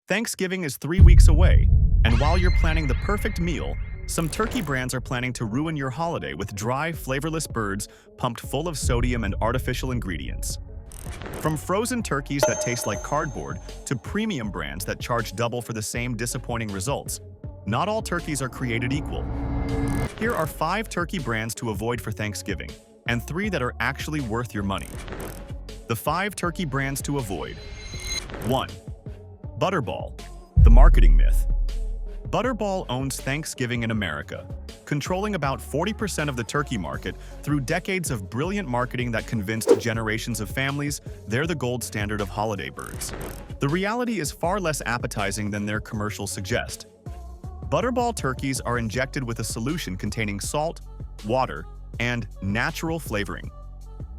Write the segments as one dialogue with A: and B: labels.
A: Thanksgiving is 3 weeks away, and while you're planning the perfect meal, some turkey brands are planning to ruin your holiday with dry, flavorless birds pumped full of sodium and artificial ingredients. From frozen turkeys that taste like cardboard to premium brands that charge double for the same disappointing results, not all turkeys are created equal. Here are 5 turkey brands to avoid for Thanksgiving, and 3 that are actually worth your money. The 5 turkey brands to avoid. 1. Butterball, the marketing myth. Butterball owns Thanksgiving in America, controlling about 40% of the turkey market through decades of brilliant marketing that convinced generations of families they're the gold standard of holiday birds. The reality is far less appetizing than their commercials suggest. Butterball turkeys are injected with a solution containing salt, water, and natural flavoring.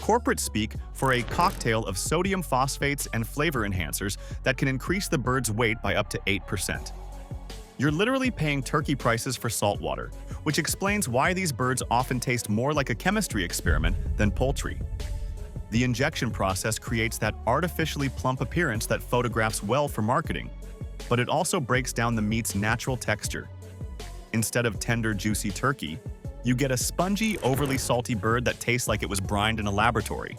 A: Corporate speak for a cocktail of sodium phosphates and flavor enhancers that can increase the bird's weight by up to 8%. You're literally paying turkey prices for salt water, which explains why these birds often taste more like a chemistry experiment than poultry. The injection process creates that artificially plump appearance that photographs well for marketing, but it also breaks down the meat's natural texture. Instead of tender, juicy turkey, you get a spongy, overly salty bird that tastes like it was brined in a laboratory.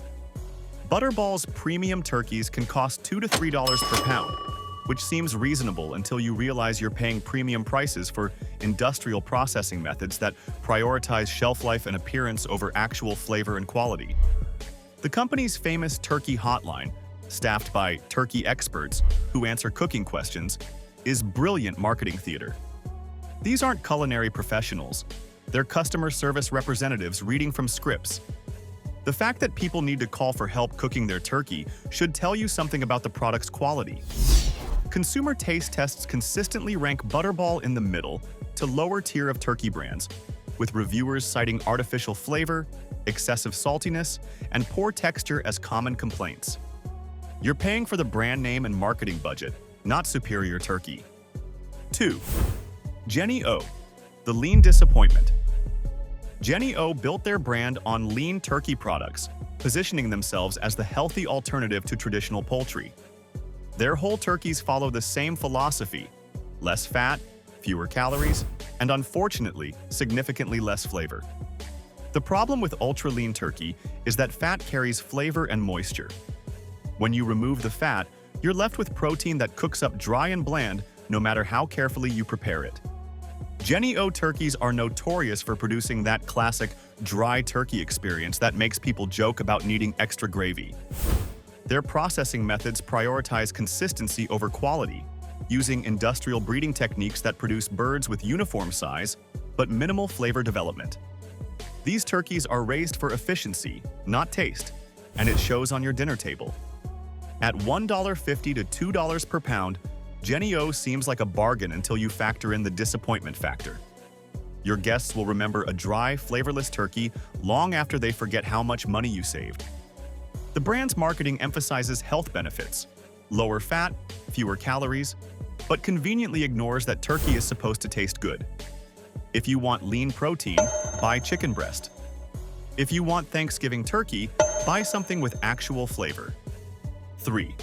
A: Butterball's premium turkeys can cost $2 to $3 per pound, which seems reasonable until you realize you're paying premium prices for industrial processing methods that prioritize shelf life and appearance over actual flavor and quality. The company's famous turkey hotline, staffed by turkey experts who answer cooking questions, is brilliant marketing theater. These aren't culinary professionals. They're customer service representatives reading from scripts. The fact that people need to call for help cooking their turkey should tell you something about the product's quality. Consumer taste tests consistently rank Butterball in the middle to lower tier of turkey brands, with reviewers citing artificial flavor, excessive saltiness, and poor texture as common complaints. You're paying for the brand name and marketing budget, not superior turkey. 2. Jennie-O, the lean disappointment. Jennie-O built their brand on lean turkey products, positioning themselves as the healthy alternative to traditional poultry. Their whole turkeys follow the same philosophy: less fat, fewer calories, and unfortunately, significantly less flavor. The problem with ultra-lean turkey is that fat carries flavor and moisture. When you remove the fat, you're left with protein that cooks up dry and bland no matter how carefully you prepare it. Jennie-O turkeys are notorious for producing that classic dry turkey experience that makes people joke about needing extra gravy. Their processing methods prioritize consistency over quality, using industrial breeding techniques that produce birds with uniform size but minimal flavor development. These turkeys are raised for efficiency, not taste, and it shows on your dinner table. At $1.50 to $2 per pound, Jennie-O seems like a bargain until you factor in the disappointment factor. Your guests will remember a dry, flavorless turkey long after they forget how much money you saved. The brand's marketing emphasizes health benefits, lower fat, fewer calories, but conveniently ignores that turkey is supposed to taste good. If you want lean protein, buy chicken breast. If you want Thanksgiving turkey, buy something with actual flavor. 3.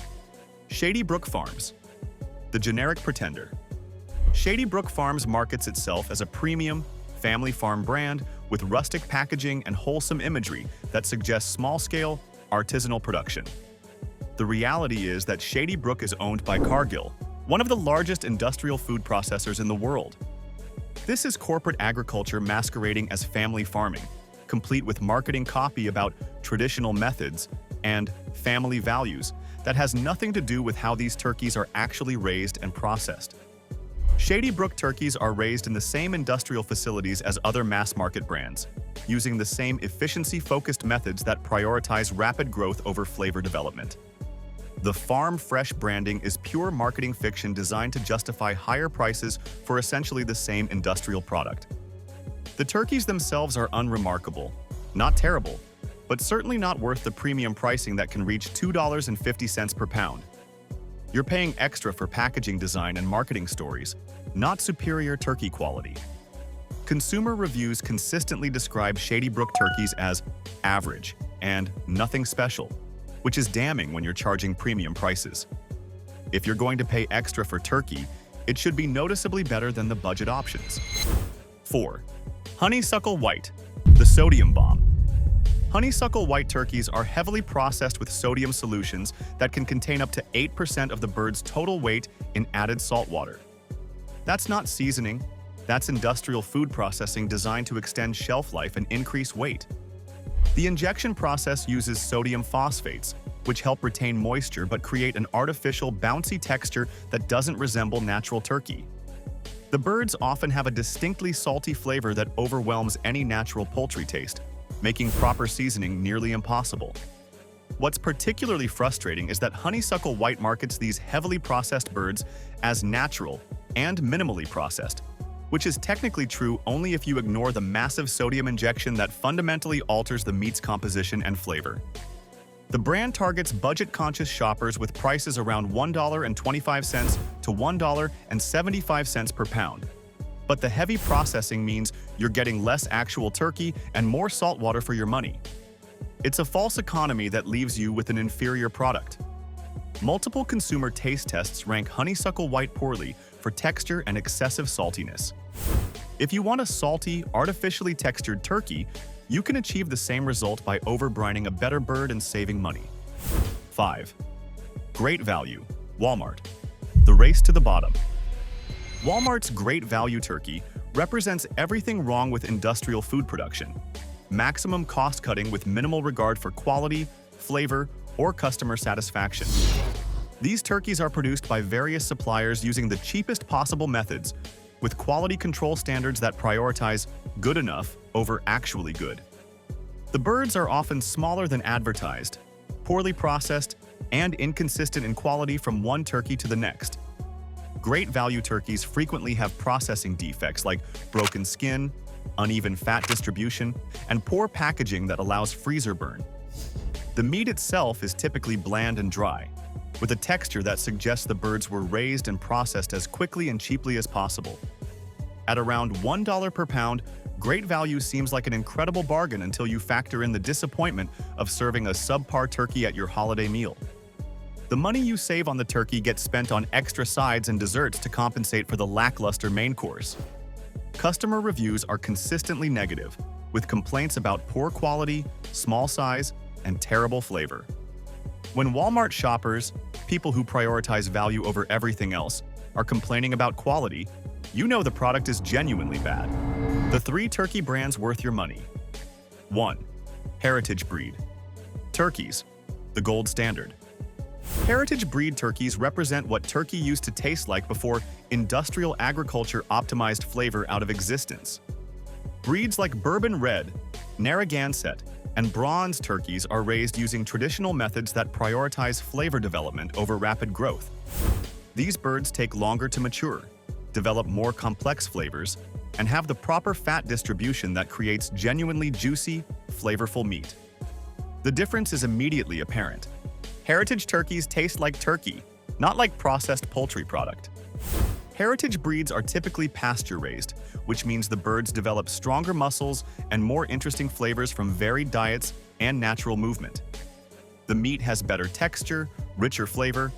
A: Shady Brook Farms, the generic pretender. Shady Brook Farms markets itself as a premium, family farm brand with rustic packaging and wholesome imagery that suggests small-scale, artisanal production. The reality is that Shady Brook is owned by Cargill, one of the largest industrial food processors in the world. This is corporate agriculture masquerading as family farming, complete with marketing copy about traditional methods and family values that has nothing to do with how these turkeys are actually raised and processed. Shady Brook turkeys are raised in the same industrial facilities as other mass-market brands, using the same efficiency-focused methods that prioritize rapid growth over flavor development. The farm fresh branding is pure marketing fiction designed to justify higher prices for essentially the same industrial product. The turkeys themselves are unremarkable, not terrible, but certainly not worth the premium pricing that can reach $2.50 per pound. You're paying extra for packaging design and marketing stories, not superior turkey quality. Consumer reviews consistently describe Shady Brook turkeys as average and nothing special, which is damning when you're charging premium prices. If you're going to pay extra for turkey, it should be noticeably better than the budget options. 4. Honeysuckle White, the sodium bomb. Honeysuckle White turkeys are heavily processed with sodium solutions that can contain up to 8% of the bird's total weight in added salt water. That's not seasoning, that's industrial food processing designed to extend shelf life and increase weight. The injection process uses sodium phosphates, which help retain moisture but create an artificial, bouncy texture that doesn't resemble natural turkey. The birds often have a distinctly salty flavor that overwhelms any natural poultry taste, making proper seasoning nearly impossible. What's particularly frustrating is that Honeysuckle White markets these heavily processed birds as natural and minimally processed, which is technically true only if you ignore the massive sodium injection that fundamentally alters the meat's composition and flavor. The brand targets budget-conscious shoppers with prices around $1.25 to $1.75 per pound. But the heavy processing means you're getting less actual turkey and more salt water for your money. It's a false economy that leaves you with an inferior product. Multiple consumer taste tests rank Honeysuckle White poorly for texture and excessive saltiness. If you want a salty, artificially textured turkey, you can achieve the same result by overbrining a better bird and saving money. 5. Great value, Walmart. The race to the bottom. Walmart's Great Value Turkey represents everything wrong with industrial food production. Maximum cost-cutting with minimal regard for quality, flavor, or customer satisfaction. These turkeys are produced by various suppliers using the cheapest possible methods, with quality control standards that prioritize good enough over actually good. The birds are often smaller than advertised, poorly processed, and inconsistent in quality from one turkey to the next. Great value turkeys frequently have processing defects like broken skin, uneven fat distribution, and poor packaging that allows freezer burn. The meat itself is typically bland and dry, with a texture that suggests the birds were raised and processed as quickly and cheaply as possible. At around $1 per pound, Great Value seems like an incredible bargain until you factor in the disappointment of serving a subpar turkey at your holiday meal. The money you save on the turkey gets spent on extra sides and desserts to compensate for the lackluster main course. Customer reviews are consistently negative, with complaints about poor quality, small size, and terrible flavor. When Walmart shoppers, people who prioritize value over everything else, are complaining about quality, you know the product is genuinely bad. The 3 turkey brands worth your money. 1. Heritage Breed. Turkeys, the gold standard. Heritage breed turkeys represent what turkey used to taste like before industrial agriculture optimized flavor out of existence. Breeds like Bourbon Red, Narragansett, and Bronze turkeys are raised using traditional methods that prioritize flavor development over rapid growth. These birds take longer to mature, develop more complex flavors, and have the proper fat distribution that creates genuinely juicy, flavorful meat. The difference is immediately apparent. Heritage turkeys taste like turkey, not like processed poultry product. Heritage breeds are typically pasture-raised, which means the birds develop stronger muscles and more interesting flavors from varied diets and natural movement. The meat has better texture, richer flavor,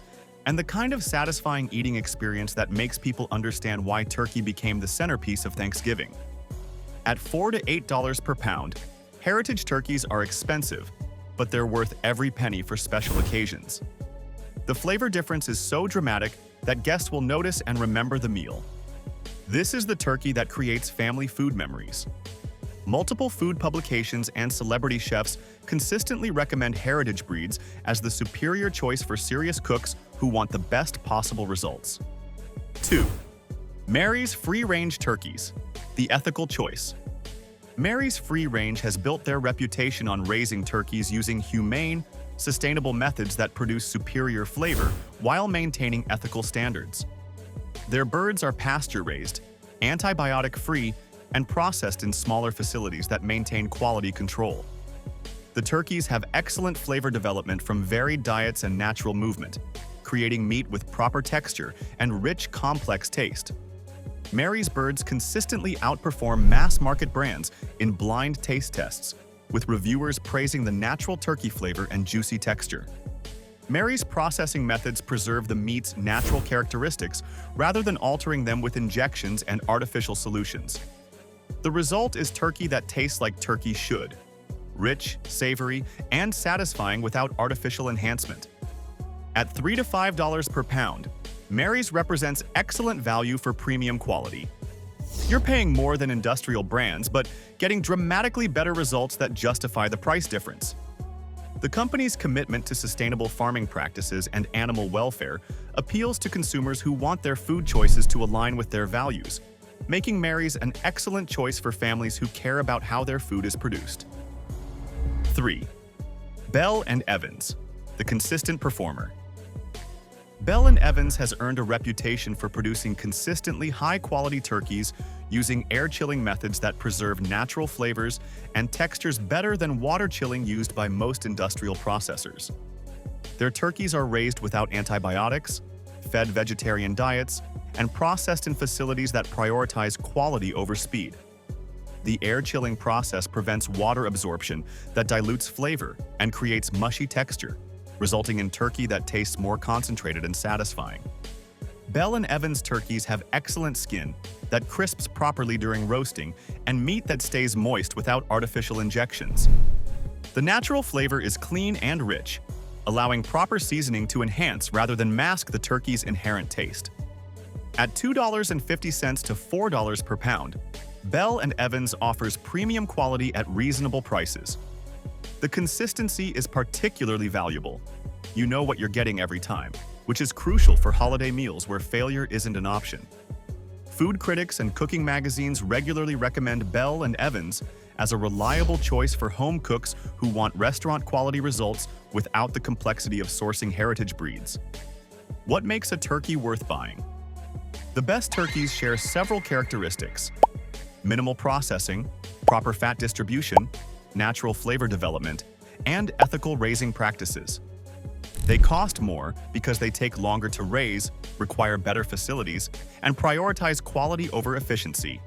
A: and the kind of satisfying eating experience that makes people understand why turkey became the centerpiece of Thanksgiving. At $4 to $8 per pound, heritage turkeys are expensive, but they're worth every penny for special occasions. The flavor difference is so dramatic that guests will notice and remember the meal. This is the turkey that creates family food memories. Multiple food publications and celebrity chefs consistently recommend heritage breeds as the superior choice for serious cooks who want the best possible results. 2. Mary's Free-Range Turkeys, the ethical choice. Mary's Free Range has built their reputation on raising turkeys using humane, sustainable methods that produce superior flavor while maintaining ethical standards. Their birds are pasture-raised, antibiotic-free, and processed in smaller facilities that maintain quality control. The turkeys have excellent flavor development from varied diets and natural movement, creating meat with proper texture and rich, complex taste. Mary's birds consistently outperform mass-market brands in blind taste tests, with reviewers praising the natural turkey flavor and juicy texture. Mary's processing methods preserve the meat's natural characteristics rather than altering them with injections and artificial solutions. The result is turkey that tastes like turkey should: rich, savory, and satisfying without artificial enhancement. At $3 to $5 per pound, Mary's represents excellent value for premium quality. You're paying more than industrial brands, but getting dramatically better results that justify the price difference. The company's commitment to sustainable farming practices and animal welfare appeals to consumers who want their food choices to align with their values, making Mary's an excellent choice for families who care about how their food is produced. 3. Bell & Evans, the consistent performer. Bell & Evans has earned a reputation for producing consistently high-quality turkeys using air-chilling methods that preserve natural flavors and textures better than water chilling used by most industrial processors. Their turkeys are raised without antibiotics, fed vegetarian diets, and processed in facilities that prioritize quality over speed. The air-chilling process prevents water absorption that dilutes flavor and creates mushy texture, resulting in turkey that tastes more concentrated and satisfying. Bell & Evans turkeys have excellent skin that crisps properly during roasting and meat that stays moist without artificial injections. The natural flavor is clean and rich, allowing proper seasoning to enhance rather than mask the turkey's inherent taste. At $2.50 to $4 per pound, Bell & Evans offers premium quality at reasonable prices. The consistency is particularly valuable. You know what you're getting every time, which is crucial for holiday meals where failure isn't an option. Food critics and cooking magazines regularly recommend Bell & Evans as a reliable choice for home cooks who want restaurant-quality results without the complexity of sourcing heritage breeds. What makes a turkey worth buying? The best turkeys share several characteristics: minimal processing, proper fat distribution, natural flavor development, and ethical raising practices. They cost more because they take longer to raise, require better facilities, and prioritize quality over efficiency.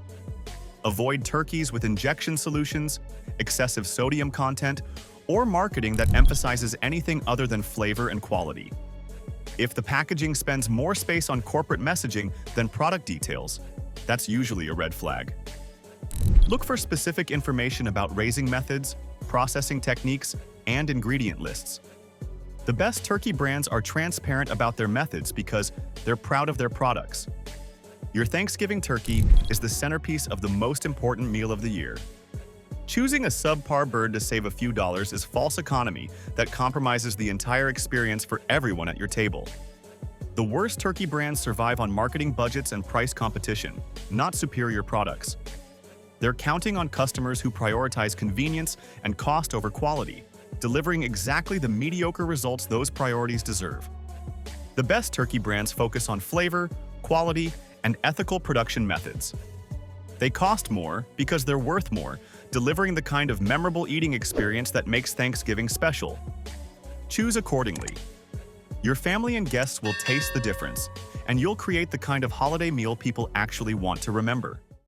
A: Avoid turkeys with injection solutions, excessive sodium content, or marketing that emphasizes anything other than flavor and quality. If the packaging spends more space on corporate messaging than product details, that's usually a red flag. Look for specific information about raising methods, processing techniques, and ingredient lists. The best turkey brands are transparent about their methods because they're proud of their products. Your Thanksgiving turkey is the centerpiece of the most important meal of the year. Choosing a subpar bird to save a few dollars is false economy that compromises the entire experience for everyone at your table. The worst turkey brands survive on marketing budgets and price competition, not superior products. They're counting on customers who prioritize convenience and cost over quality, delivering exactly the mediocre results those priorities deserve. The best turkey brands focus on flavor, quality, and ethical production methods. They cost more because they're worth more, delivering the kind of memorable eating experience that makes Thanksgiving special. Choose accordingly. Your family and guests will taste the difference, and you'll create the kind of holiday meal people actually want to remember.